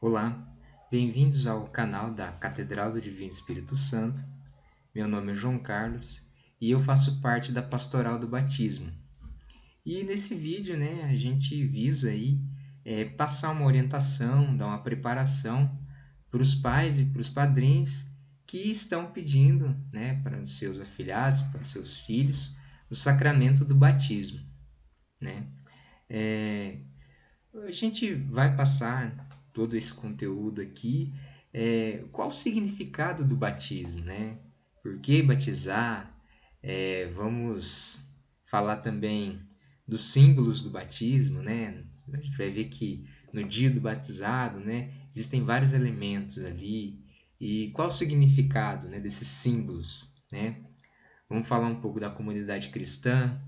Olá, bem-vindos ao canal da Catedral do Divino Espírito Santo. Meu nome é João Carlos e eu faço parte da Pastoral do Batismo. E nesse vídeo, a gente visa aí passar uma orientação, dar uma preparação para os pais e para os padrinhos que estão pedindo, para os seus afilhados, para os seus filhos, o sacramento do batismo, né? A gente vai passar todo esse conteúdo aqui. Qual o significado do batismo, né? Por que batizar? Vamos falar também dos símbolos do batismo, né? A gente vai ver que no dia do batizado, né, existem vários elementos ali. E qual o significado, né, desses símbolos, né? Vamos falar um pouco da comunidade cristã,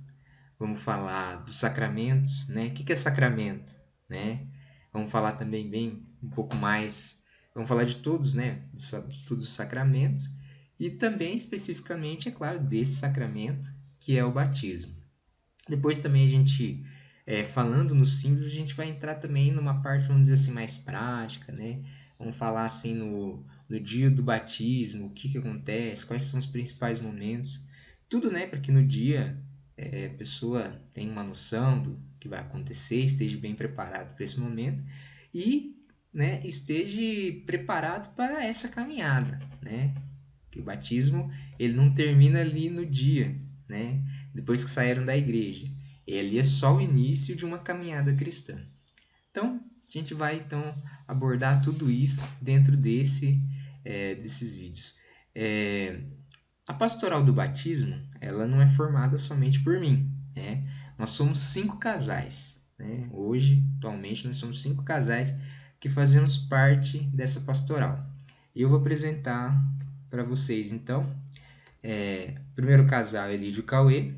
vamos falar dos sacramentos, né? O que é sacramento, né? Vamos falar também bem um pouco mais, vamos falar de todos, né? De todos os sacramentos e também especificamente, é claro, desse sacramento que é o batismo. Depois também a gente, falando nos símbolos, a gente vai entrar também numa parte, vamos dizer assim, mais prática, né? Vamos falar assim no dia do batismo, o que acontece, quais são os principais momentos. Tudo, né, para que no dia a pessoa tenha uma noção do que vai acontecer, esteja bem preparado para esse momento e, né, esteja preparado para essa caminhada, né? Que o batismo ele não termina ali no dia, né? Depois que saíram da igreja. Ele é só o início de uma caminhada cristã. Então, a gente vai então abordar tudo isso dentro desses vídeos. É, a pastoral do batismo, ela não é formada somente por mim, né? Nós somos 5 casais, né? Hoje, atualmente, nós somos 5 casais que fazemos parte dessa pastoral. E eu vou apresentar para vocês, então, o primeiro casal, Elídio e Cauê,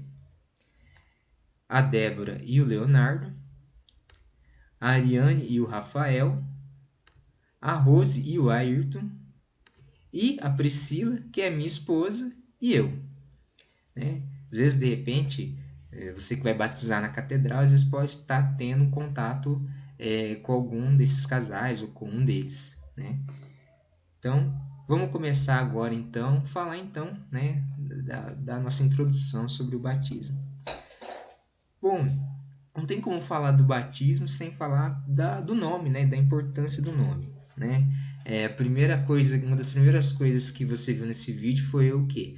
a Débora e o Leonardo, a Ariane e o Rafael, a Rose e o Ayrton, e a Priscila, que é minha esposa, e eu, né? Às vezes, de repente, você que vai batizar na catedral, às vezes pode estar tendo um contato com algum desses casais ou com um deles, né? Então, vamos começar agora, então, falar, então, né, da nossa introdução sobre o batismo. Bom, não tem como falar do batismo sem falar do nome, né, da importância do nome, né? A primeira coisa, uma das primeiras coisas que você viu nesse vídeo foi o quê?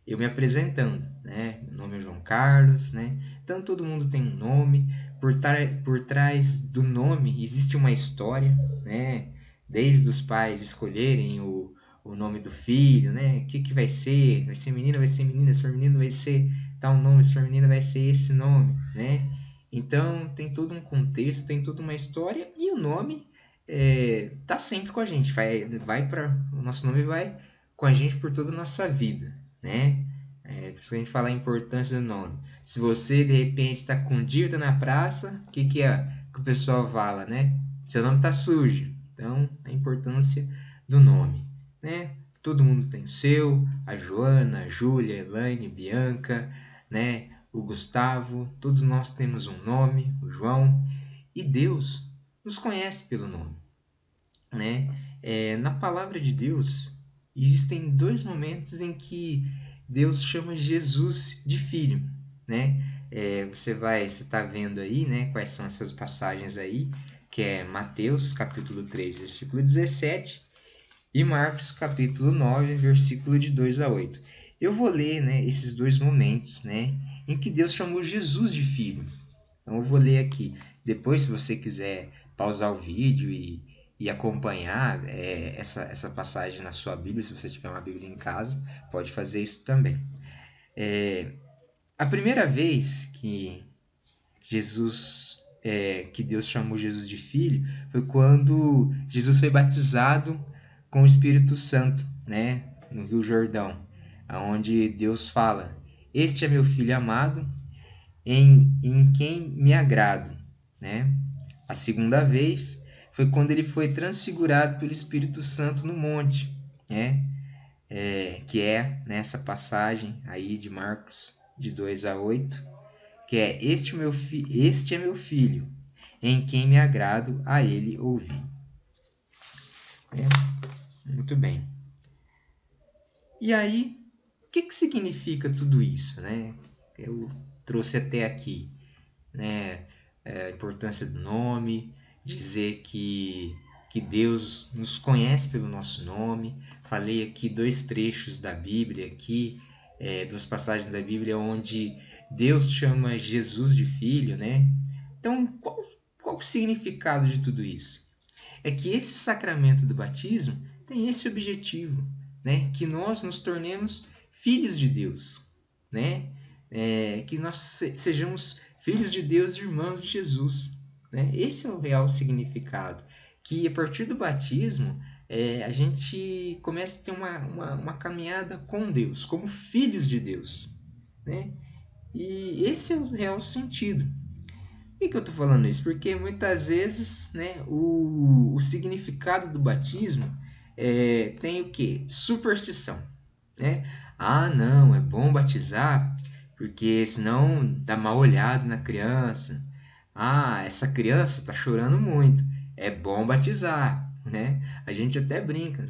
Eu me apresentando, né? Meu nome é João Carlos, né? Então todo mundo tem um nome. Por trás do nome existe uma história, né? Desde os pais escolherem o nome do filho, né? O que vai ser? Vai ser menina, vai ser menina. Se for menino, vai ser tal nome. Se for menina, vai ser esse nome, né? Então tem todo um contexto, tem toda uma história e o nome tá sempre com a gente. O nosso nome vai com a gente por toda a nossa vida, né? Por isso que a gente fala a importância do nome. Se você de repente está com dívida na praça, o que é que o pessoal fala, né? Seu nome tá sujo. Então, a importância do nome, né? Todo mundo tem o seu, a Joana, a Júlia, a Elaine, Bianca, né? O Gustavo, todos nós temos um nome, o João, e Deus nos conhece pelo nome, né? Na palavra de Deus, existem 2 momentos em que Deus chama Jesus de filho, né? Você está vendo aí, né? Quais são essas passagens aí, que é Mateus capítulo 3, versículo 17 e Marcos capítulo 9, versículo de 2 a 8. Eu vou ler, né, esses 2 momentos, né, em que Deus chamou Jesus de filho. Então eu vou ler aqui. Depois, se você quiser pausar o vídeo e acompanhar essa passagem na sua Bíblia, se você tiver uma Bíblia em casa, pode fazer isso também. A primeira vez que Deus chamou Jesus de filho foi quando Jesus foi batizado com o Espírito Santo, né, no Rio Jordão, aonde Deus fala: "Este é meu filho amado, em quem me agrado", né? A segunda vez foi quando ele foi transfigurado pelo Espírito Santo no monte, né? Que é nessa passagem aí de Marcos de 2 a 8, que é este é meu filho, em quem me agrado, a ele ouvi. Muito bem. E aí, o que significa tudo isso, né? Eu trouxe até aqui, né? A importância do nome, dizer que Deus nos conhece pelo nosso nome. Falei aqui dois trechos da Bíblia, aqui, duas passagens da Bíblia onde Deus chama Jesus de filho, né? Então, qual o significado de tudo isso? É que esse sacramento do batismo tem esse objetivo, né? Que nós nos tornemos filhos de Deus, né? Que nós sejamos filhos de Deus e irmãos de Jesus, né? Esse é o real significado. Que a partir do batismo a gente começa a ter uma caminhada com Deus, como filhos de Deus, né? E esse é o real sentido. Por que eu estou falando isso? Porque muitas vezes, né, o significado do batismo tem o quê? Superstição, né? Ah, não, é bom batizar porque senão dá mal olhado na criança. Ah, essa criança está chorando muito. É bom batizar, né? A gente até brinca,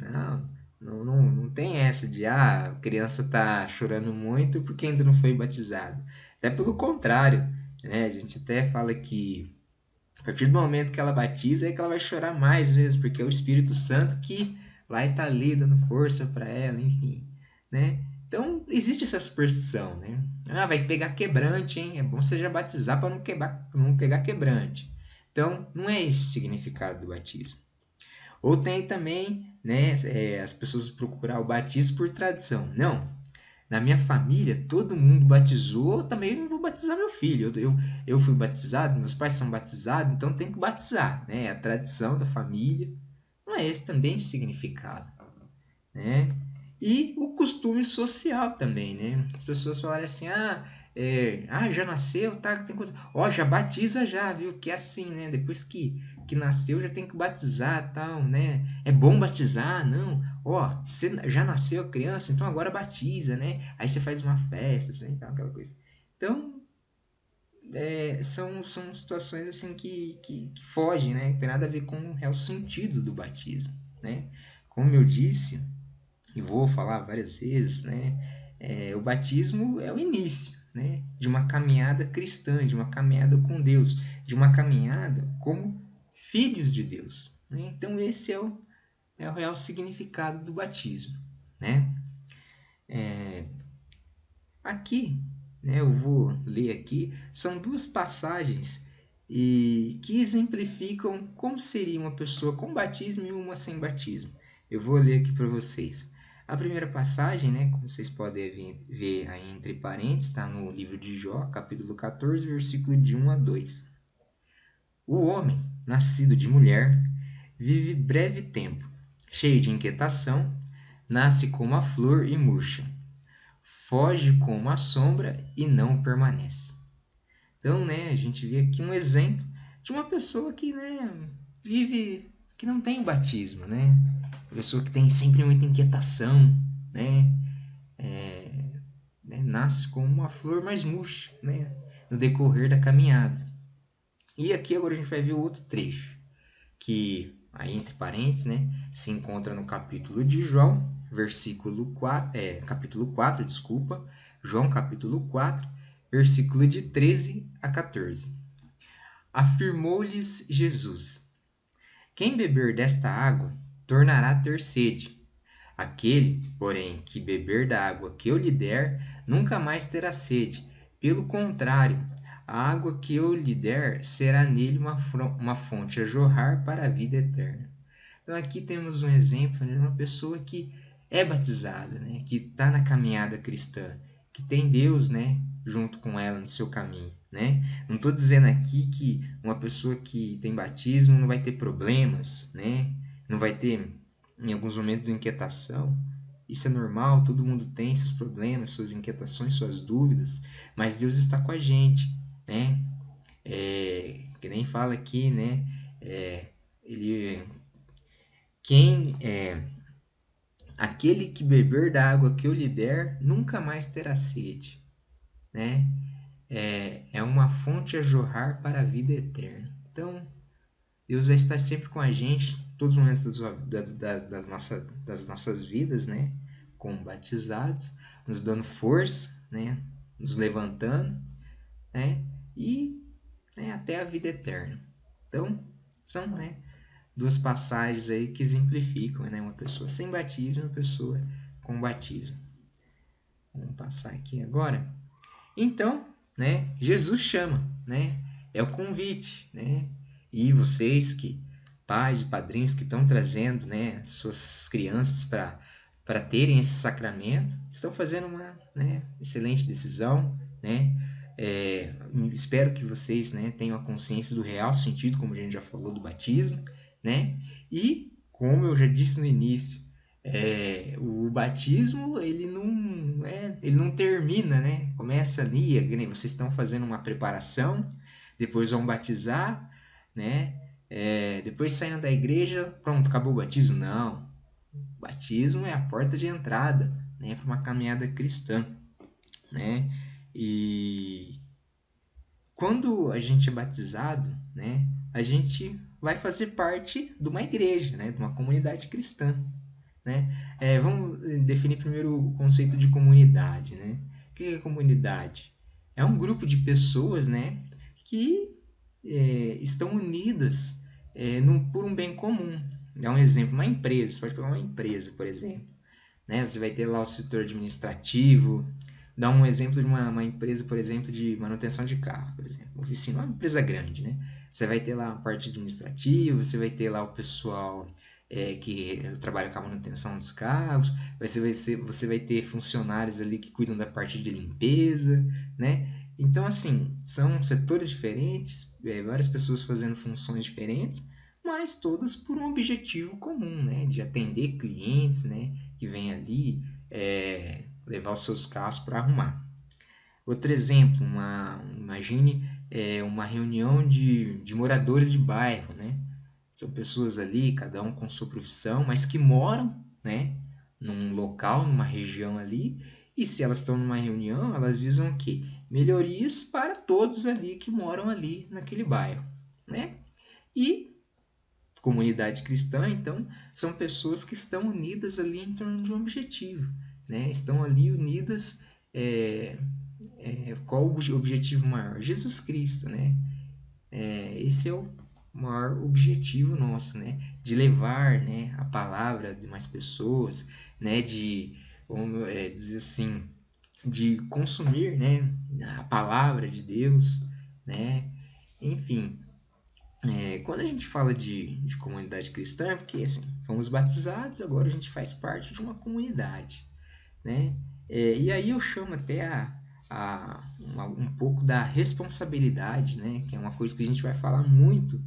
não tem essa de a criança tá chorando muito porque ainda não foi batizado. Até pelo contrário, né? A gente até fala que a partir do momento que ela batiza é que ela vai chorar mais vezes, porque é o Espírito Santo que vai estar ali dando força para ela, enfim, né? Então, existe essa superstição, né? Ah, vai pegar quebrante, hein? É bom você já batizar para não pegar quebrante. Então, não é esse o significado do batismo. Ou tem também, né, as pessoas procurar o batismo por tradição. Não, na minha família, todo mundo batizou, eu também vou batizar meu filho. Eu fui batizado, meus pais são batizados, então tem que batizar, né? É a tradição da família. Não é esse também o significado, né? E o costume social também, né? As pessoas falarem assim, já nasceu, tá? Tem coisa. Ó, já batiza já, viu? Que é assim, né? Depois que nasceu já tem que batizar, tal, né? É bom batizar, não? Ó, você já nasceu a criança, então agora batiza, né? Aí você faz uma festa, assim, tal, aquela coisa. Então, são situações assim que fogem, né? Que tem nada a ver com o real sentido do batismo, né? Como eu disse, e vou falar várias vezes, né? O batismo é o início, né? De uma caminhada cristã, de uma caminhada com Deus, de uma caminhada como filhos de Deus, né? Então esse é o real significado do batismo, né? Aqui, né? Eu vou ler aqui, são duas passagens e que exemplificam como seria uma pessoa com batismo e uma sem batismo. Eu vou ler aqui para vocês. A primeira passagem, né, como vocês podem ver aí entre parênteses, está no livro de Jó, capítulo 14, versículo de 1 a 2. O homem, nascido de mulher, vive breve tempo, cheio de inquietação, nasce como a flor e murcha, foge como a sombra e não permanece. Então, né, a gente vê aqui um exemplo de uma pessoa que, né, vive, que não tem o batismo, né? Uma pessoa que tem sempre muita inquietação, né? Nasce como uma flor mais murcha, né? No decorrer da caminhada. E aqui agora a gente vai ver outro trecho, que aí entre parênteses, né, se encontra no capítulo de João, capítulo 4, desculpa, João capítulo 4, versículo de 13 a 14. Afirmou-lhes Jesus: Quem beber desta água tornará a ter sede. Aquele, porém, que beber da água que eu lhe der, nunca mais terá sede. Pelo contrário, a água que eu lhe der será nele uma fonte a jorrar para a vida eterna. Então aqui temos um exemplo de uma pessoa que é batizada, né? Que está na caminhada cristã, que tem Deus, né, junto com ela no seu caminho, né? Não estou dizendo aqui que uma pessoa que tem batismo não vai ter problemas, né? Não vai ter em alguns momentos inquietação. Isso é normal, todo mundo tem seus problemas, suas inquietações, suas dúvidas, mas Deus está com a gente, né? Que nem fala aqui, né? Ele, quem aquele que beber da água que eu lhe der, nunca mais terá sede, né? É uma fonte a jorrar para a vida eterna. Então, Deus vai estar sempre com a gente todos os momentos das nossas vidas, né? Como batizados, nos dando força, né? Nos levantando, né? E, né, até a vida eterna. Então, são, né, duas passagens aí que exemplificam, né, uma pessoa sem batismo e uma pessoa com batismo. Vamos passar aqui agora. Então, né, Jesus chama, né? É o convite, né? E vocês que pais e padrinhos que estão trazendo, né, suas crianças para terem esse sacramento, estão fazendo uma, né, excelente decisão, né? Espero que vocês, né, tenham a consciência do real sentido, como a gente já falou, do batismo, né? E, como eu já disse no início, o batismo ele não termina, né? Começa ali, vocês estão fazendo uma preparação, depois vão batizar, né? Depois saindo da igreja, pronto, acabou o batismo. Não, o batismo é a porta de entrada, né, para uma caminhada cristã, né? E quando a gente é batizado, né, a gente vai fazer parte de uma igreja, né, de uma comunidade cristã, né? Vamos definir primeiro o conceito de comunidade, né? O que é comunidade? É um grupo de pessoas, né, que estão unidas por um bem comum. Dá um exemplo, uma empresa, você pode pegar uma empresa, por exemplo, né? Você vai ter lá o setor administrativo, dá um exemplo de uma empresa, por exemplo, de manutenção de carro, por exemplo, oficina, uma empresa grande, né? Você vai ter lá a parte administrativa, você vai ter lá o pessoal que trabalha com a manutenção dos carros, você vai ter funcionários ali que cuidam da parte de limpeza, né? Então, assim, são setores diferentes, várias pessoas fazendo funções diferentes, mas todas por um objetivo comum, né? De atender clientes, né? Que vêm ali levar os seus carros para arrumar. Outro exemplo, imagine uma reunião de moradores de bairro, né? São pessoas ali, cada um com sua profissão, mas que moram, né? Num local, numa região ali, e se elas estão numa reunião, elas visam o quê? Melhorias para todos ali que moram ali naquele bairro, né? E comunidade cristã, então, são pessoas que estão unidas ali em torno de um objetivo, né? Estão ali unidas. Qual o objetivo maior? Jesus Cristo, né? Esse é o maior objetivo nosso, né? De levar, né, a palavra de mais pessoas, né? De, vamos dizer assim, de consumir, né, a palavra de Deus, né? Enfim, quando a gente fala de comunidade cristã, é porque assim, fomos batizados, agora a gente faz parte de uma comunidade, né? E aí eu chamo até um pouco da responsabilidade, né? Que é uma coisa que a gente vai falar muito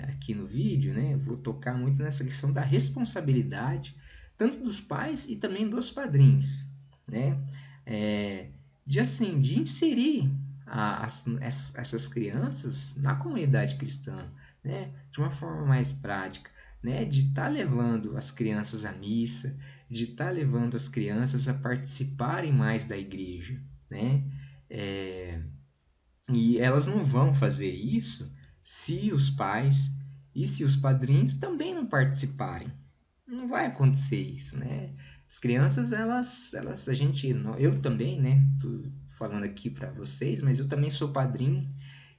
aqui no vídeo, né? Eu vou tocar muito nessa questão da responsabilidade, tanto dos pais e também dos padrinhos, né? É, de inserir essas crianças na comunidade cristã, né? De uma forma mais prática, né? De estar levando as crianças à missa, de estar levando as crianças a participarem mais da igreja, né? É, e elas não vão fazer isso se os pais e se os padrinhos também não participarem. Não vai acontecer isso, né? As crianças, eu também, né? Tô falando aqui para vocês, mas eu também sou padrinho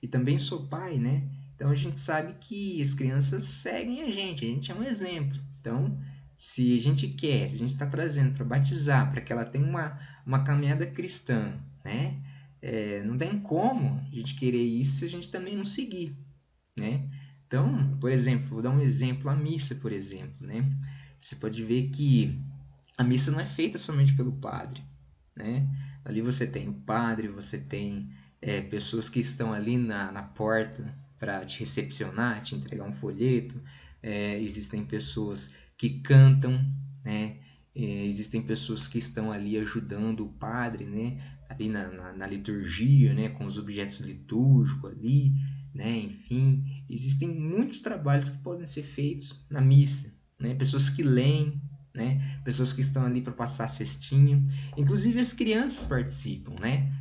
e também sou pai, né? Então a gente sabe que as crianças seguem a gente é um exemplo. Então, se a gente está trazendo para batizar, para que ela tenha uma caminhada cristã, né? Não tem como a gente querer isso se a gente também não seguir, né? Então, por exemplo, vou dar um exemplo, a missa, por exemplo, né? Você pode ver que a missa não é feita somente pelo padre, né? Ali você tem o padre, você tem pessoas que estão ali na porta para te recepcionar, te entregar um folheto, existem pessoas que cantam, né? Existem pessoas que estão ali ajudando o padre, né? Ali na liturgia, né? Com os objetos litúrgicos ali, né? Enfim, existem muitos trabalhos que podem ser feitos na missa, né? Pessoas que leem, né? Pessoas que estão ali para passar a cestinha. Inclusive as crianças participam, né?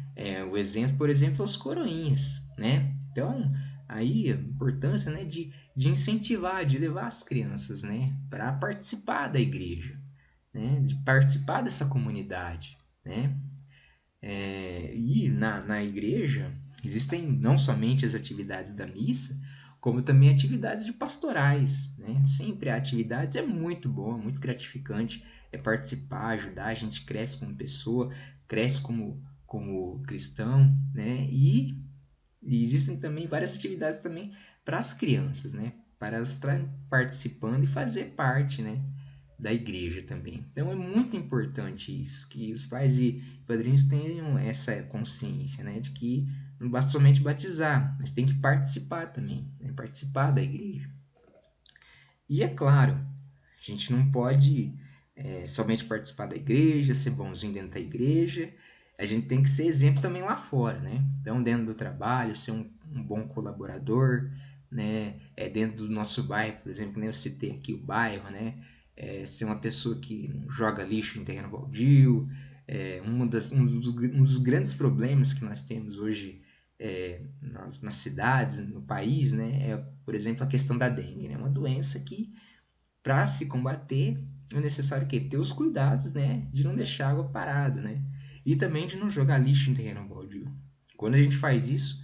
O exemplo, por exemplo, é os coroinhas, né? Então, aí a importância, né, de de incentivar, de levar as crianças, né, para participar da igreja, né, de participar dessa comunidade, né. E na igreja existem não somente as atividades da missa, como também atividades de pastorais, né? Sempre há atividades, é muito bom, é muito gratificante participar, ajudar, a gente cresce como pessoa, cresce como cristão, né? E existem também várias atividades também para as crianças, né? Para elas estarem participando e fazer parte, né? Da igreja também. Então é muito importante isso, que os pais e padrinhos tenham essa consciência, né? De que não basta somente batizar, mas tem que participar também, né? Participar da igreja. E é claro, a gente não pode somente participar da igreja, ser bonzinho dentro da igreja, a gente tem que ser exemplo também lá fora, né? Então, dentro do trabalho, ser um bom colaborador, né? Dentro do nosso bairro, por exemplo, né? Eu citei aqui o bairro, né? Ser uma pessoa que não joga lixo em terreno baldio. Um dos grandes problemas que nós temos hoje nas cidades, no país, né? Por exemplo, a questão da dengue, né? Uma doença que para se combater, é necessário que ter os cuidados, né, de não deixar água parada, né, e também de não jogar lixo em terreno baldio. Quando a gente faz isso,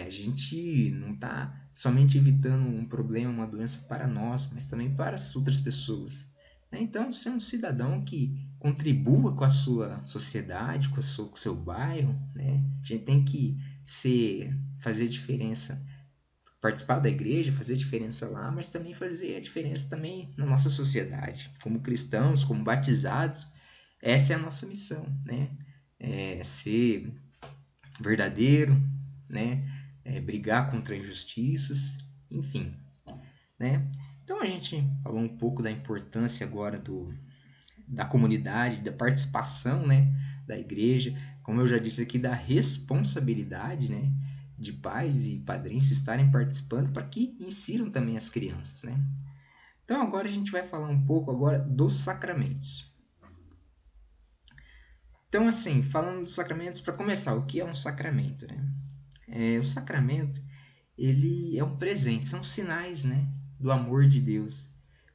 a gente não está somente evitando um problema, uma doença para nós, mas também para as outras pessoas. Né? Então, ser um cidadão que contribua com a sua sociedade, com o seu bairro, né? A gente tem que fazer diferença, participar da igreja, fazer diferença lá, mas também fazer a diferença também na nossa sociedade, como cristãos, como batizados. Essa é a nossa missão, né? Ser verdadeiro, né? Brigar contra injustiças, enfim, né? Então a gente falou um pouco da importância agora da comunidade, da participação, né, da igreja, como eu já disse aqui, da responsabilidade, né, de pais e padrinhos estarem participando para que insiram também as crianças, né? Então agora a gente vai falar um pouco agora dos sacramentos. Então assim, falando dos sacramentos, para começar, o que é um sacramento, né? O sacramento, ele é um presente, são sinais, né, do amor de Deus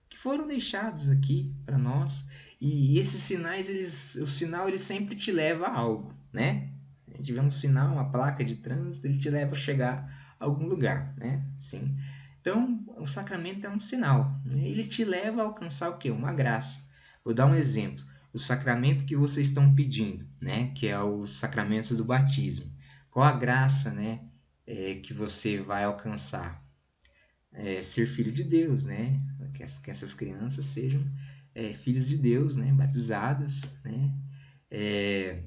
que foram deixados aqui para nós. E esses sinais, o sinal ele sempre te leva a algo, né? A gente vê um sinal, uma placa de trânsito, ele te leva a chegar a algum lugar, né? Sim. Então, o sacramento é um sinal, né? Ele te leva a alcançar o quê? Uma graça. Vou dar um exemplo. O sacramento que vocês estão pedindo, né? Que é o sacramento do batismo. Qual a graça, né? Que você vai alcançar? Ser filho de Deus, né? Que essas crianças sejam filhos de Deus, né? Batizadas, né? É,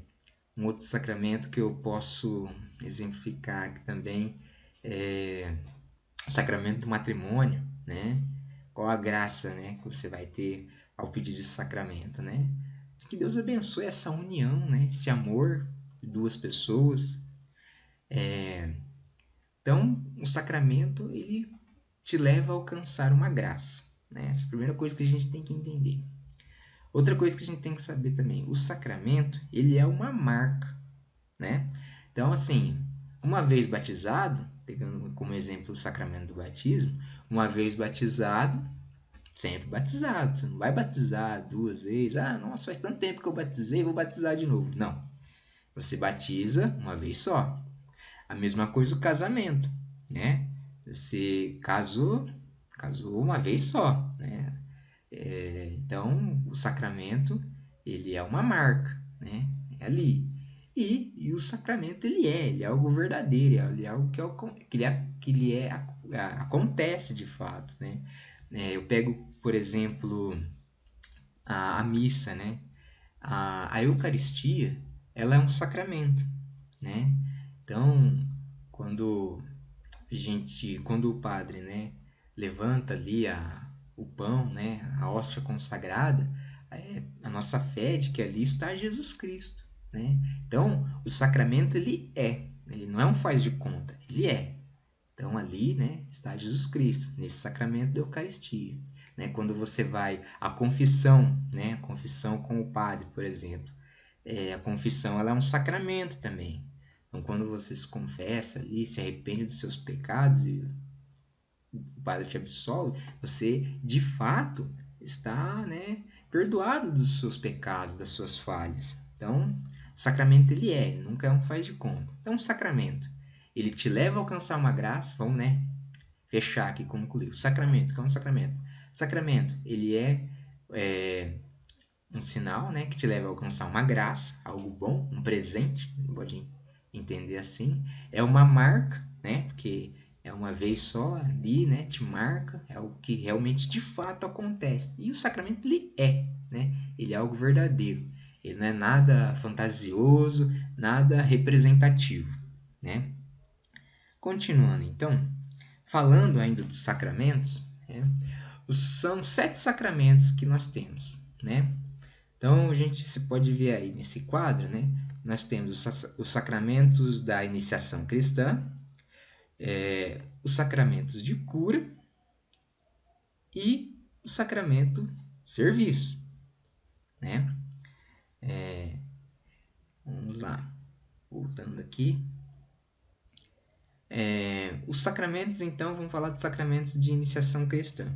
um outro sacramento que eu posso exemplificar aqui também é o sacramento do matrimônio, né? Qual a graça, né, que você vai ter ao pedir esse sacramento, né? Que Deus abençoe essa união, né? Esse amor de duas pessoas. Então, o sacramento, ele te leva a alcançar uma graça, né? Essa é a primeira coisa que a gente tem que entender. Outra coisa que a gente tem que saber também, o sacramento, ele é uma marca, né? Então, assim, uma vez batizado, pegando como exemplo o sacramento do batismo, uma vez batizado, sempre batizado. Você não vai batizar duas vezes. Ah, nossa, faz tanto tempo que eu batizei, vou batizar de novo. Não. Você batiza uma vez só. A mesma coisa o casamento, né? Você casou uma vez só, né? Então, o sacramento, ele é uma marca, né? É ali. E o sacramento, ele é algo verdadeiro, ele é algo acontece de fato, né? Eu pego, por exemplo, a missa, né? A Eucaristia, ela é um sacramento, né? Então, quando quando o padre, né, levanta ali o pão, né, a hóstia consagrada, a nossa fé é de que ali está Jesus Cristo, né? Então, o sacramento ele não é um faz de conta, ele é. Então ali, né, está Jesus Cristo nesse sacramento da Eucaristia, né? Quando você vai à confissão, né, a confissão com o padre, por exemplo, a confissão ela é um sacramento também. Então, quando você se confessa ali, se arrepende dos seus pecados, o padre te absolve, você de fato está, né, perdoado dos seus pecados, das suas falhas. Então, o sacramento ele nunca é um faz de conta. Então, o sacramento, ele te leva a alcançar uma graça, vamos, né, fechar aqui, concluir. O sacramento, que é um sacramento? Sacramento, ele é um sinal, né, que te leva a alcançar uma graça, algo bom, um presente, pode entender assim. É uma marca, né, porque é uma vez só ali, né, te marca, é algo que realmente de fato acontece. E o sacramento ele né, ele é algo verdadeiro. Ele não é nada fantasioso, nada representativo, né? Continuando, então, falando ainda dos sacramentos, né, são 7 sacramentos que nós temos, né? Então, a gente se pode ver aí nesse quadro, né? Nós temos os sacramentos da iniciação cristã, os sacramentos de cura e o sacramento de serviço, né? Vamos lá, voltando aqui. Os sacramentos, então, vamos falar dos sacramentos de iniciação cristã.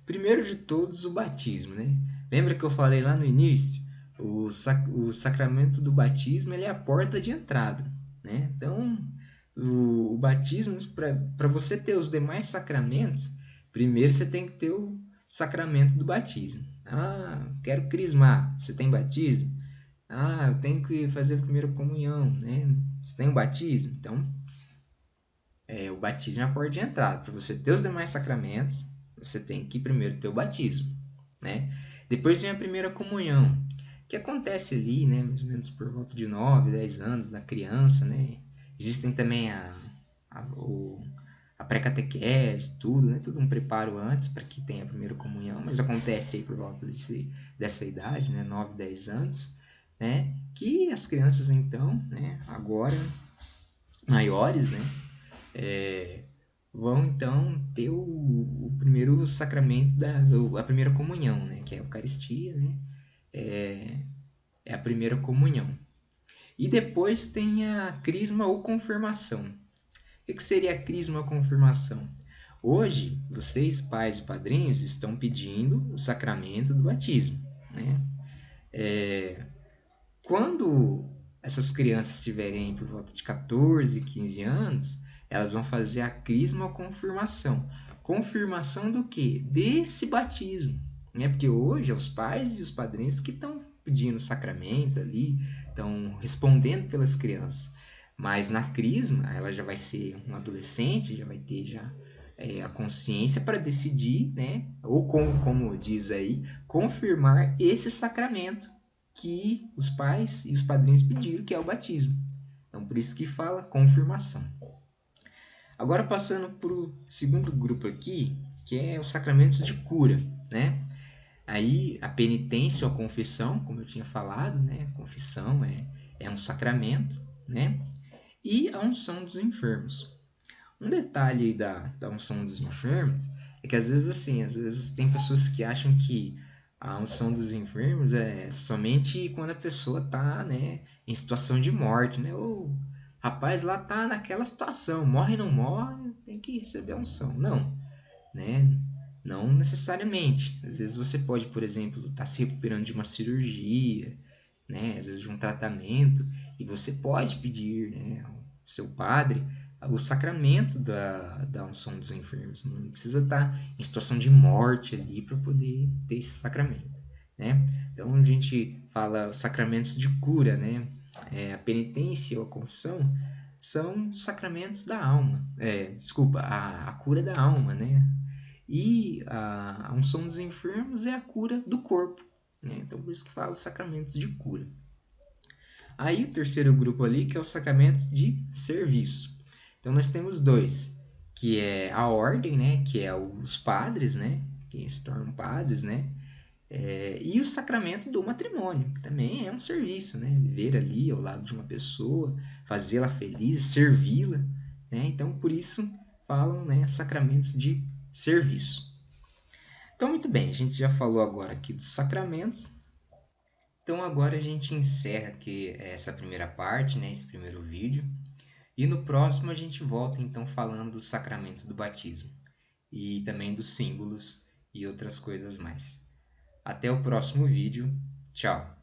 Primeiro de todos, o batismo, né? Lembra que eu falei lá no início? O sacramento do batismo ele é a porta de entrada, né? Então, o batismo, para você ter os demais sacramentos, primeiro você tem que ter o sacramento do batismo. Ah, quero crismar. Você tem batismo? Ah, eu tenho que fazer a primeira comunhão, né? Você tem o batismo? Então, o batismo é a porta de entrada. Para você ter os demais sacramentos, você tem que primeiro ter o batismo, né? Depois vem a primeira comunhão, que acontece ali, né, mais ou menos por volta de 9, 10 anos da criança, né? Existem também a pré-catequese, tudo, né? Tudo um preparo antes para que tenha a primeira comunhão, mas acontece aí por volta dessa idade, né, 9, 10 anos, né? Que as crianças então, né, agora maiores, né, é, vão então ter o primeiro sacramento a primeira comunhão, né? Que é a Eucaristia, né? É a primeira comunhão. E depois tem a crisma ou confirmação. O que seria a crisma ou confirmação? Hoje, vocês, pais e padrinhos, estão pedindo o sacramento do batismo, né? Quando essas crianças tiverem por volta de 14, 15 anos, elas vão fazer a crisma ou confirmação. Confirmação do quê? Desse batismo. Né? Porque hoje é os pais e os padrinhos que estão pedindo o sacramento ali, estão respondendo pelas crianças. Mas na crisma, ela já vai ser um adolescente, já vai ter a consciência para decidir, né? Ou como diz aí, confirmar esse sacramento que os pais e os padrinhos pediram, que é o batismo. Então, por isso que fala confirmação. Agora, passando para o segundo grupo aqui, que é os sacramentos de cura, né? Aí, a penitência ou a confissão, como eu tinha falado, né? A confissão é um sacramento, né? E a unção dos enfermos. Um detalhe aí da unção dos enfermos é que às vezes tem pessoas que acham que a unção dos enfermos é somente quando a pessoa tá, né, em situação de morte, né? Ou rapaz lá tá naquela situação, morre ou não morre, tem que receber a unção. Não, né? Não necessariamente. Às vezes você pode, por exemplo, estar se recuperando de uma cirurgia, né? Às vezes de um tratamento, e você pode pedir, né, ao seu padre o sacramento da unção dos enfermos. Não precisa estar em situação de morte ali para poder ter esse sacramento, né? Então a gente fala os sacramentos de cura, né? A penitência ou a confissão são sacramentos da alma. Desculpa, a cura da alma, né? E a unção dos enfermos é a cura do corpo, né? Então por isso que fala os sacramentos de cura. Aí o terceiro grupo ali que é o sacramento de serviço. Então nós temos dois, que é a ordem, né? Que é os padres, né? Que se tornam padres, né? E o sacramento do matrimônio, que também é um serviço, né? Viver ali ao lado de uma pessoa, fazê-la feliz, servi-la, né? Então por isso falam, né, sacramentos de serviço. Então muito bem, a gente já falou agora aqui dos sacramentos. Então agora a gente encerra aqui essa primeira parte, né, esse primeiro vídeo. E no próximo a gente volta então falando do sacramento do batismo. e também dos símbolos e outras coisas mais. Até o próximo vídeo. Tchau!